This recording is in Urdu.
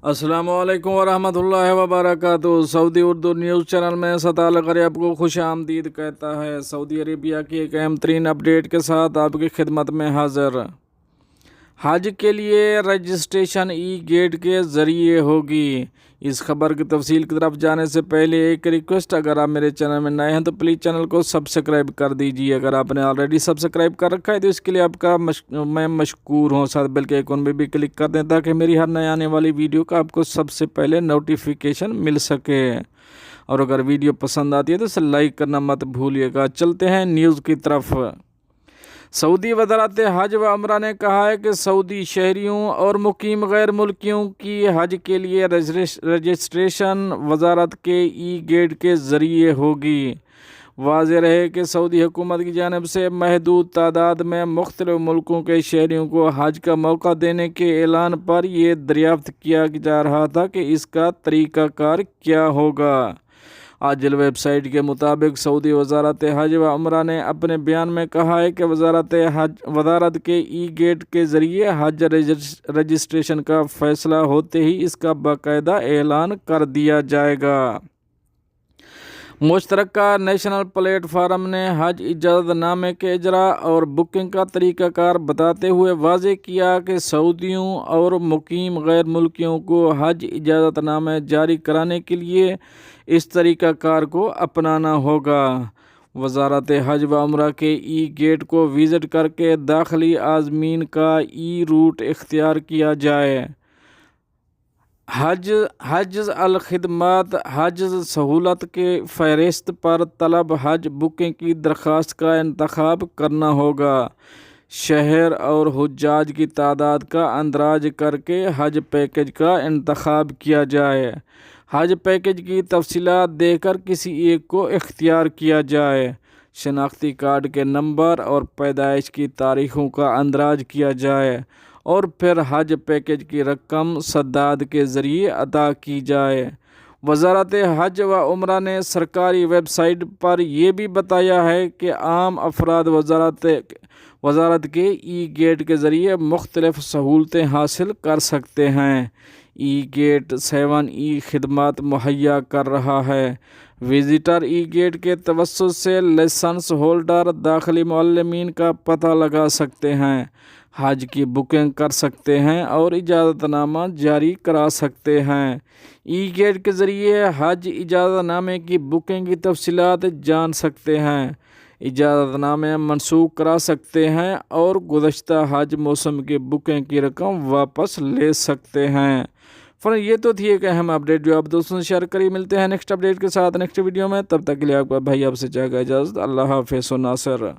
السلام علیکم ورحمۃ اللہ وبرکاتہ۔ سعودی اردو نیوز چینل میں ستال غریب کو خوش آمدید کہتا ہے۔ سعودی عربیہ کی ایک اہم ترین اپڈیٹ کے ساتھ آپ کی خدمت میں حاضر۔ حج کے لیے رجسٹریشن ای گیٹ کے ذریعے ہوگی۔ اس خبر کی تفصیل کی طرف جانے سے پہلے ایک ریکویسٹ، اگر آپ میرے چینل میں نئے ہیں تو پلیز چینل کو سبسکرائب کر دیجیے۔ اگر آپ نے آلریڈی سبسکرائب کر رکھا ہے تو اس کے لیے آپ کا میں مشکور ہوں۔ ساتھ بیل کے آئیکن پہ بھی کلک کر دیں تاکہ میری ہر نئے آنے والی ویڈیو کا آپ کو سب سے پہلے نوٹیفیکیشن مل سکے۔ اور اگر ویڈیو پسند آتی ہے تو اسے لائک کرنا مت بھولیے گا۔ چلتے ہیں نیوز کی طرف۔ سعودی وزارت حج و عمرہ نے کہا ہے کہ سعودی شہریوں اور مقیم غیر ملکیوں کی حج کے لیے رجسٹریشن وزارت کے ای گیٹ کے ذریعے ہوگی۔ واضح رہے کہ سعودی حکومت کی جانب سے محدود تعداد میں مختلف ملکوں کے شہریوں کو حج کا موقع دینے کے اعلان پر یہ دریافت کیا جا رہا تھا کہ اس کا طریقہ کار کیا ہوگا۔ آجل ویب سائٹ کے مطابق سعودی وزارت حج و عمرہ نے اپنے بیان میں کہا ہے کہ وزارت کے ای گیٹ کے ذریعے حج رجسٹریشن کا فیصلہ ہوتے ہی اس کا باقاعدہ اعلان کر دیا جائے گا۔ مشترکہ نیشنل پلیٹ فارم نے حج اجازت نامے کے اجراء اور بکنگ کا طریقہ کار بتاتے ہوئے واضح کیا کہ سعودیوں اور مقیم غیر ملکیوں کو حج اجازت نامے جاری کرانے کے لیے اس طریقہ کار کو اپنانا ہوگا۔ وزارت حج و عمرہ کے ای گیٹ کو وزٹ کر کے داخلی عازمین کا ای روٹ اختیار کیا جائے۔ حجز الخدمات حجز سہولت کے فہرست پر طلب حج بکنگ کی درخواست کا انتخاب کرنا ہوگا۔ شہر اور حجاج کی تعداد کا اندراج کر کے حج پیکج کا انتخاب کیا جائے۔ حج پیکج کی تفصیلات دے کر کسی ایک کو اختیار کیا جائے۔ شناختی کارڈ کے نمبر اور پیدائش کی تاریخوں کا اندراج کیا جائے اور پھر حج پیکج کی رقم سداد کے ذریعے ادا کی جائے۔ وزارت حج و عمرہ نے سرکاری ویب سائٹ پر یہ بھی بتایا ہے کہ عام افراد وزارت کے ای گیٹ کے ذریعے مختلف سہولتیں حاصل کر سکتے ہیں۔ ای گیٹ 7 ای خدمات مہیا کر رہا ہے۔ وزٹر ای گیٹ کے توسط سے لائسنس ہولڈر داخلی معلمین کا پتہ لگا سکتے ہیں، حج کی بکنگ کر سکتے ہیں اور اجازت نامہ جاری کرا سکتے ہیں۔ ای گیٹ کے ذریعے حج اجازت نامے کی بکنگ کی تفصیلات جان سکتے ہیں، اجازت نامے منسوخ کرا سکتے ہیں اور گزشتہ حج موسم کی بکنگ کی رقم واپس لے سکتے ہیں۔ فرینڈ، یہ تو تھی ایک اہم اپڈیٹ جو آپ دوستوں سے شیئر کری۔ ملتے ہیں نیکسٹ اپڈیٹ کے ساتھ نیکسٹ ویڈیو میں، تب تک کے لیے آپ کا بھائی آپ سے چاہے گا اجازت۔ اللہ حافظ و ناصر۔